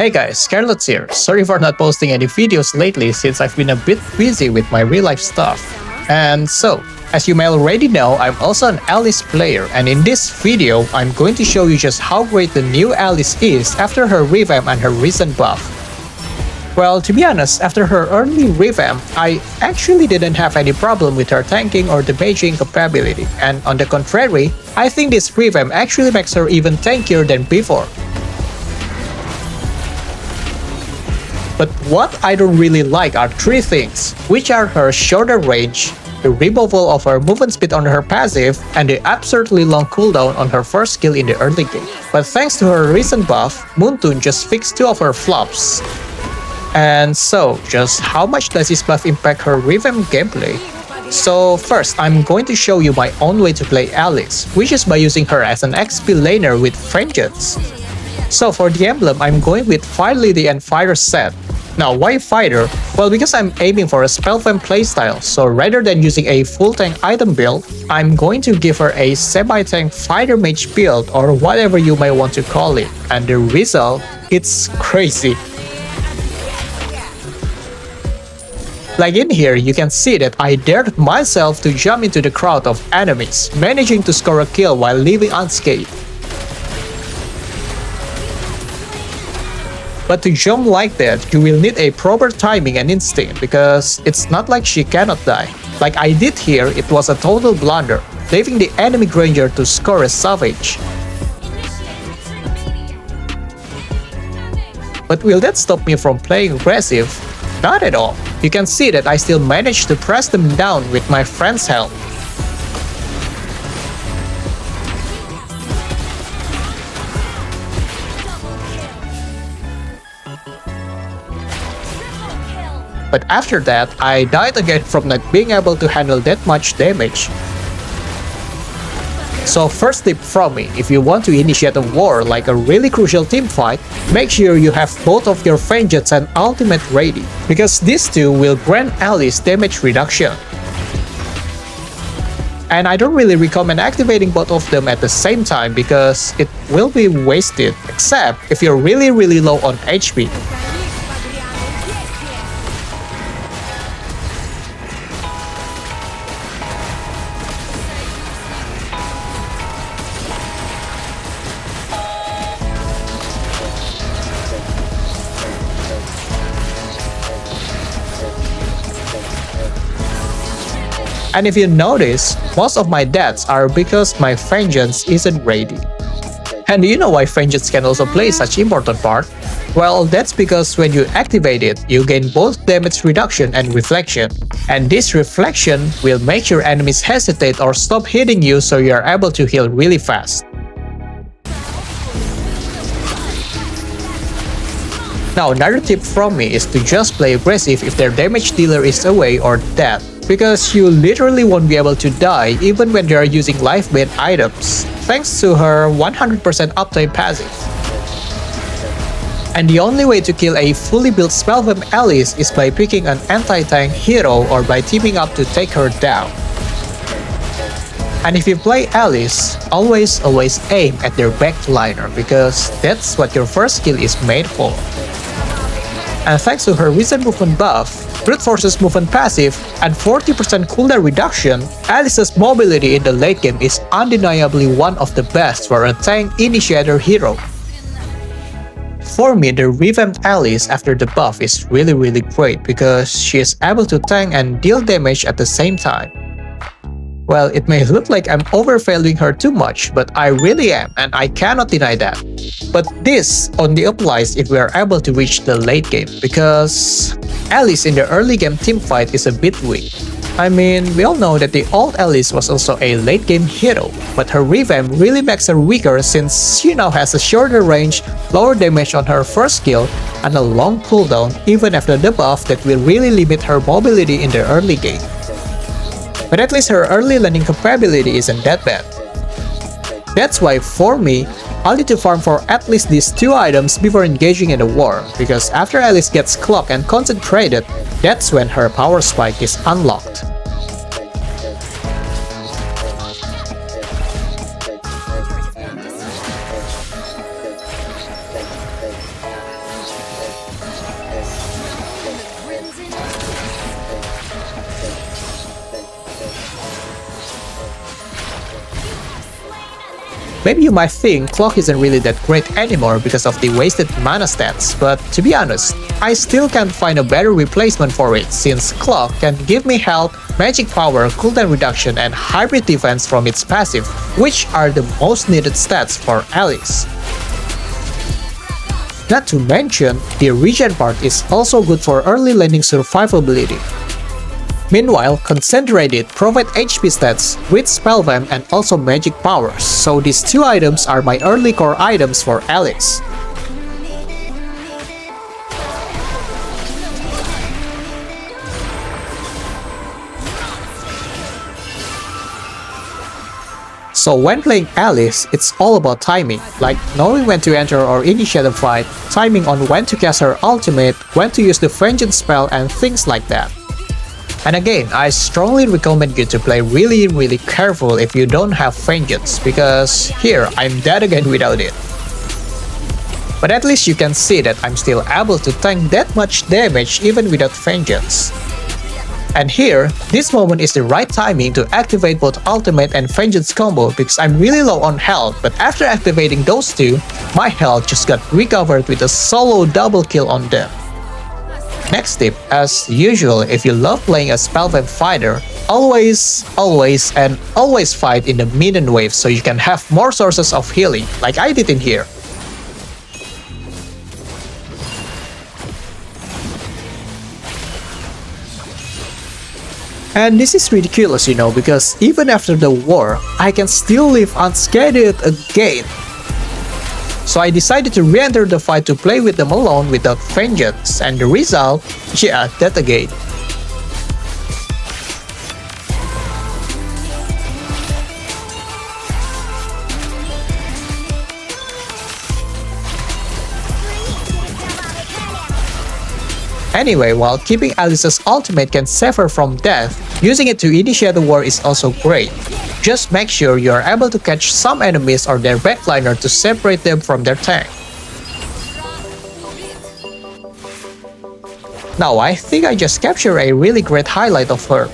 Hey guys, Scarletz here. Sorry for not posting any videos lately since I've been a bit busy with my real life stuff. And so, as you may already know, I'm also an Alice player, and in this video, I'm going to show you just how great the new Alice is after her revamp and her recent buff. Well, to be honest, after her early revamp, I actually didn't have any problem with her tanking or damaging capability, and on the contrary, I think this revamp actually makes her even tankier than before. But what I don't really like are three things, which are her shorter range, the removal of her movement speed on her passive, and the absurdly long cooldown on her first skill in the early game. But thanks to her recent buff, Moontoon just fixed two of her flops. And so, just how much does this buff impact her revamp gameplay? So first, I'm going to show you my own way to play Alice, which is by using her as an XP laner with Vengeance. So for the emblem, I'm going with Fire Lady and Fighter set. Now why Fighter? Well, because I'm aiming for a Spellvamp playstyle, so rather than using a full tank item build, I'm going to give her a semi-tank Fighter Mage build or whatever you may want to call it. And the result, it's crazy. Like in here, you can see that I dared myself to jump into the crowd of enemies, managing to score a kill while leaving unscathed. But to jump like that, you will need a proper timing and instinct because it's not like she cannot die. Like I did here, it was a total blunder, leaving the enemy Granger to score a savage. But will that stop me from playing aggressive? Not at all. You can see that I still managed to press them down with my friend's help. But after that, I died again from not being able to handle that much damage. So first tip from me, if you want to initiate a war like a really crucial team fight, make sure you have both of your Vengeance and Ultimate ready, because these two will grant Alice damage reduction. And I don't really recommend activating both of them at the same time because it will be wasted, except if you're really low on HP. And if you notice, most of my deaths are because my Vengeance isn't ready. And do you know why Vengeance can also play such important part? Well, that's because when you activate it, you gain both damage reduction and reflection. And this reflection will make your enemies hesitate or stop hitting you so you are able to heal really fast. Now another tip from me is to just play aggressive if their damage dealer is away or dead, because you literally won't be able to die even when they are using life-bait items, thanks to her 100% uptime passive. And the only way to kill a fully built Spellvamp Alice is by picking an anti-tank hero or by teaming up to take her down. And if you play Alice, always aim at their backliner because that's what your first skill is made for. And thanks to her recent movement buff, Brute Force's movement passive, and 40% cooldown reduction, Alice's mobility in the late game is undeniably one of the best for a tank initiator hero. For me, the revamped Alice after the buff is really great because she is able to tank and deal damage at the same time. Well, it may look like I'm overvaluing her too much, but I really am, and I cannot deny that. But this only applies if we are able to reach the late game, because Alice in the early game teamfight is a bit weak. I mean, we all know that the old Alice was also a late game hero, but her revamp really makes her weaker since she now has a shorter range, lower damage on her first skill, and a long cooldown even after the buff that will really limit her mobility in the early game. But at least her early landing capability isn't that bad. That's why for me, I'll need to farm for at least these two items before engaging in the war, because after Alice gets clocked and concentrated, that's when her power spike is unlocked. Maybe you might think Clock isn't really that great anymore because of the wasted mana stats, but to be honest, I still can't find a better replacement for it since Clock can give me health, magic power, cooldown reduction, and hybrid defense from its passive, which are the most needed stats for Alice. Not to mention, the regen part is also good for early laning survivability. Meanwhile, Concentrated provide HP stats with Spellvamp and also magic powers, so these two items are my early core items for Alice. So when playing Alice, it's all about timing, like knowing when to enter or initiate a fight, timing on when to cast her ultimate, when to use the Vengeance spell, and things like that. And again, I strongly recommend you to play really careful if you don't have Vengeance, because here, I'm dead again without it. But at least you can see that I'm still able to tank that much damage even without Vengeance. And here, this moment is the right timing to activate both Ultimate and Vengeance combo because I'm really low on health, but after activating those two, my health just got recovered with a solo double kill on them. Next tip, as usual, if you love playing a Spellvamp fighter, always fight in the minion wave so you can have more sources of healing, like I did in here. And this is ridiculous, you know, because even after the war, I can still live unscathed again. So I decided to re-enter the fight to play with them alone without Vengeance, and the result, yeah, that again. Anyway, while keeping Alice's ultimate can save her from death, using it to initiate the war is also great. Just make sure you are able to catch some enemies or their backliner to separate them from their tank. Now I think I just captured a really great highlight of her.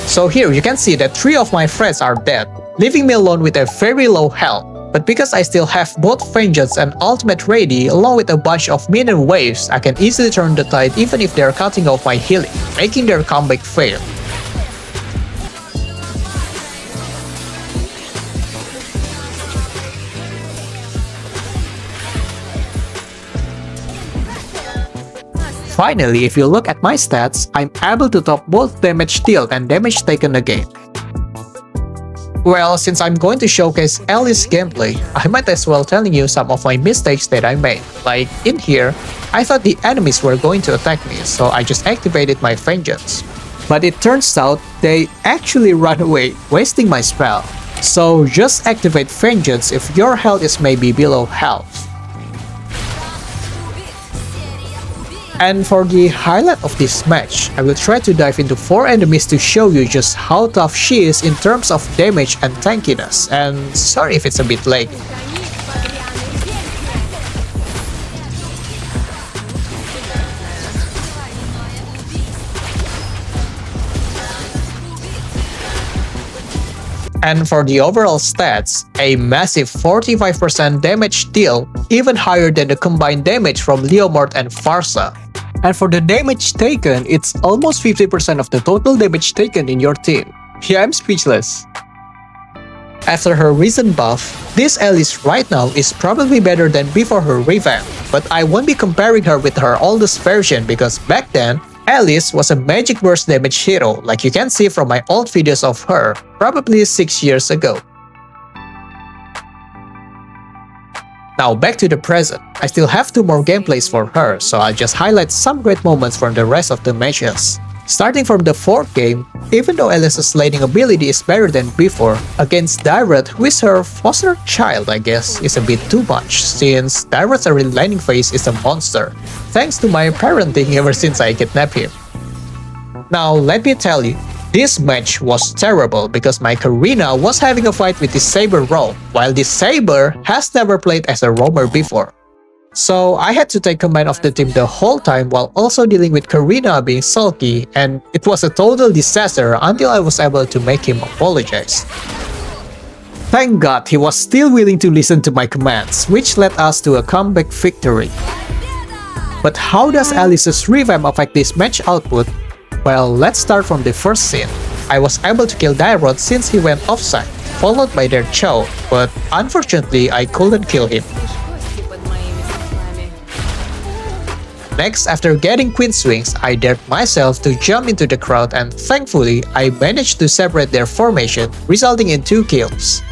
So here you can see that 3 of my friends are dead, leaving me alone with a very low health. But because I still have both Vengeance and Ultimate ready along with a bunch of minion waves, I can easily turn the tide even if they are cutting off my healing, making their comeback fail. Finally, if you look at my stats, I'm able to top both damage dealt and damage taken again. Well, since I'm going to showcase Alice's gameplay, I might as well telling you some of my mistakes that I made. Like, in here, I thought the enemies were going to attack me, so I just activated my Vengeance. But it turns out they actually run away, wasting my spell. So just activate Vengeance if your health is maybe below health. And for the highlight of this match, I will try to dive into 4 enemies to show you just how tough she is in terms of damage and tankiness, and sorry if it's a bit late. And for the overall stats, a massive 45% damage deal, even higher than the combined damage from Leomord and Farsa. And for the damage taken, it's almost 50% of the total damage taken in your team. Yeah, I'm speechless. After her recent buff, this Alice right now is probably better than before her revamp, but I won't be comparing her with her oldest version because back then, Alice was a magic burst damage hero like you can see from my old videos of her, probably 6 years ago. Now back to the present, I still have 2 more gameplays for her, so I'll just highlight some great moments from the rest of the matches. Starting from the 4th game, even though Alice's laning ability is better than before, against Dyrod, who is her foster child I guess, is a bit too much, since Dyrod's early laning phase is a monster, thanks to my parenting ever since I kidnapped him. Now let me tell you, this match was terrible because my Karina was having a fight with the Saber roam, while the Saber has never played as a roamer before. So I had to take command of the team the whole time while also dealing with Karina being sulky, and it was a total disaster until I was able to make him apologize. Thank God he was still willing to listen to my commands, which led us to a comeback victory. But how does Alice's revamp affect this match output? Well, let's start from the first scene. I was able to kill Dairot since he went offside, followed by their Chow, but unfortunately I couldn't kill him. Next, after getting Queen Swings, I dared myself to jump into the crowd and thankfully, I managed to separate their formation, resulting in 2 kills.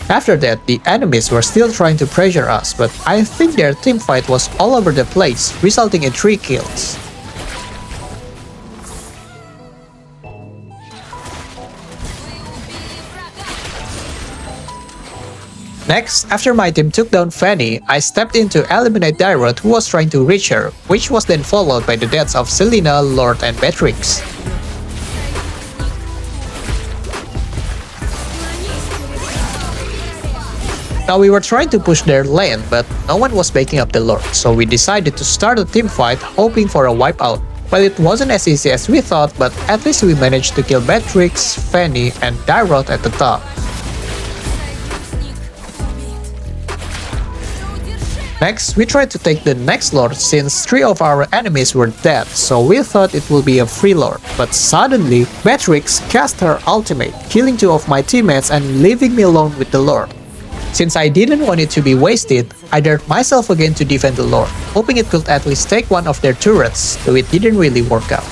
After that, the enemies were still trying to pressure us, but I think their teamfight was all over the place, resulting in 3 kills. Next, after my team took down Fanny, I stepped in to eliminate Dairot who was trying to reach her, which was then followed by the deaths of Selena, Lord, and Beatrix. Now we were trying to push their lane, but no one was backing up the Lord, so we decided to start a team fight hoping for a wipeout. Well, it wasn't as easy as we thought, but at least we managed to kill Beatrix, Fanny, and Dairot at the top. Next, we tried to take the next Lord since 3 of our enemies were dead, so we thought it would be a free Lord. But suddenly, Beatrix cast her ultimate, killing 2 of my teammates and leaving me alone with the Lord. Since I didn't want it to be wasted, I dared myself again to defend the Lord, hoping it could at least take one of their turrets, though it didn't really work out.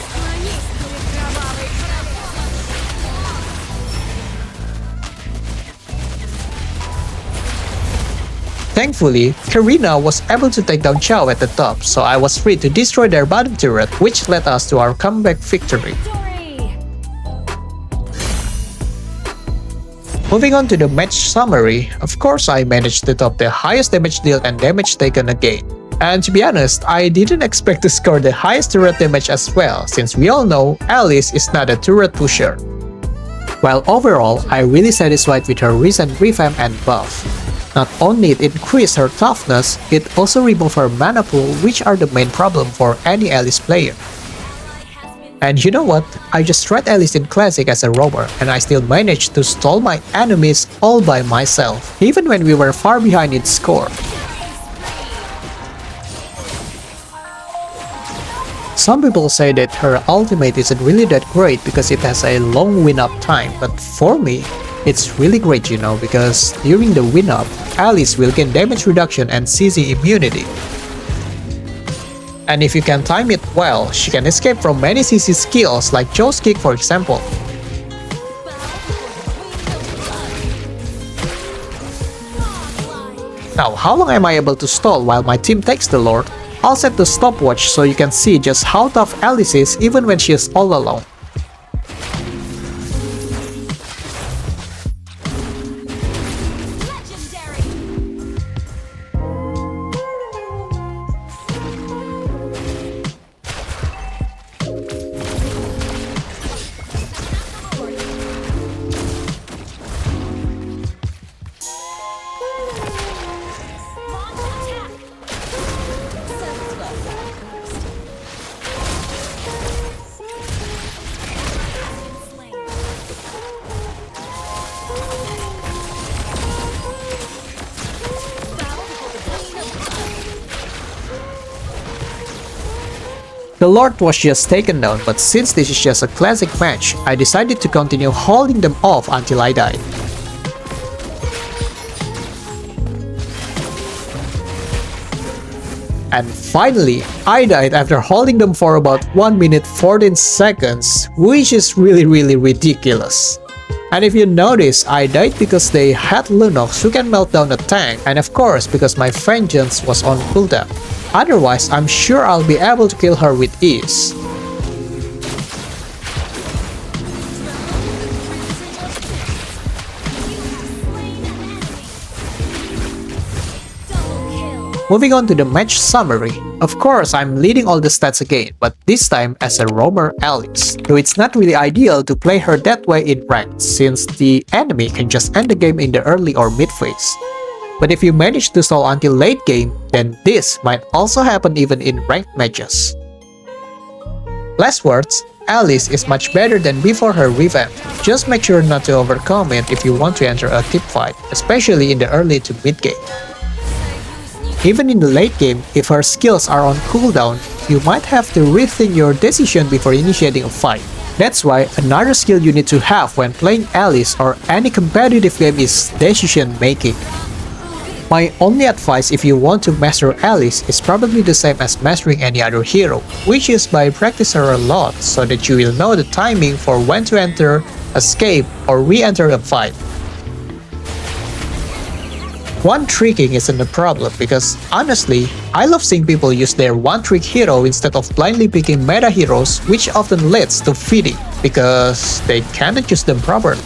Thankfully, Karina was able to take down Chow at the top, so I was free to destroy their bottom turret, which led us to our comeback victory. Moving on to the match summary, of course I managed to top the highest damage dealt and damage taken again. And to be honest, I didn't expect to score the highest turret damage as well, since we all know Alice is not a turret pusher. While overall, I'm really satisfied with her recent revamp and buff. Not only it increased her toughness, it also removed her mana pool, which are the main problem for any Alice player. And you know what? I just tried Alice in Classic as a roamer, and I still managed to stall my enemies all by myself, even when we were far behind in score. Some people say that her ultimate isn't really that great because it has a long win-up time, but for me, it's really great, you know, because during the win-up, Alice will gain damage reduction and CC immunity. And if you can time it well, she can escape from many CC skills like Chow's kick for example. Now, how long am I able to stall while my team takes the Lord? I'll set the stopwatch so you can see just how tough Alice is even when she is all alone. The Lord was just taken down, but since this is just a classic match, I decided to continue holding them off until I died. And finally, I died after holding them for about 1 minute 14 seconds, which is really ridiculous. And if you notice, I died because they had Lunox who can melt down a tank, and of course because my vengeance was on cooldown. Otherwise, I'm sure I'll be able to kill her with ease. Moving on to the match summary. Of course, I'm leading all the stats again, but this time as a roamer Alice. Though it's not really ideal to play her that way in ranked, since the enemy can just end the game in the early or mid phase. But if you manage to stall until late game, then this might also happen even in ranked matches. Last words, Alice is much better than before her revamp. Just make sure not to overcome it if you want to enter a tip fight, especially in the early to mid game. Even in the late game, if her skills are on cooldown, you might have to rethink your decision before initiating a fight. That's why another skill you need to have when playing Alice or any competitive game is decision making. My only advice if you want to master Alice is probably the same as mastering any other hero, which is by practicing her a lot so that you will know the timing for when to enter, escape, or re-enter a fight. One tricking isn't a problem because honestly, I love seeing people use their one-trick hero instead of blindly picking meta heroes, which often leads to feeding because they cannot use them properly.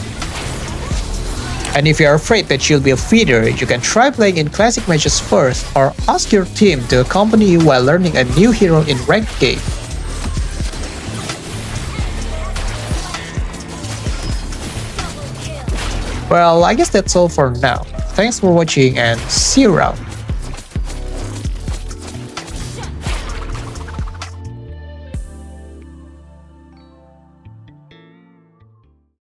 And if you are afraid that you'll be a feeder, you can try playing in classic matches first or ask your team to accompany you while learning a new hero in ranked game. Well, I guess that's all for now. Thanks for watching and see you around.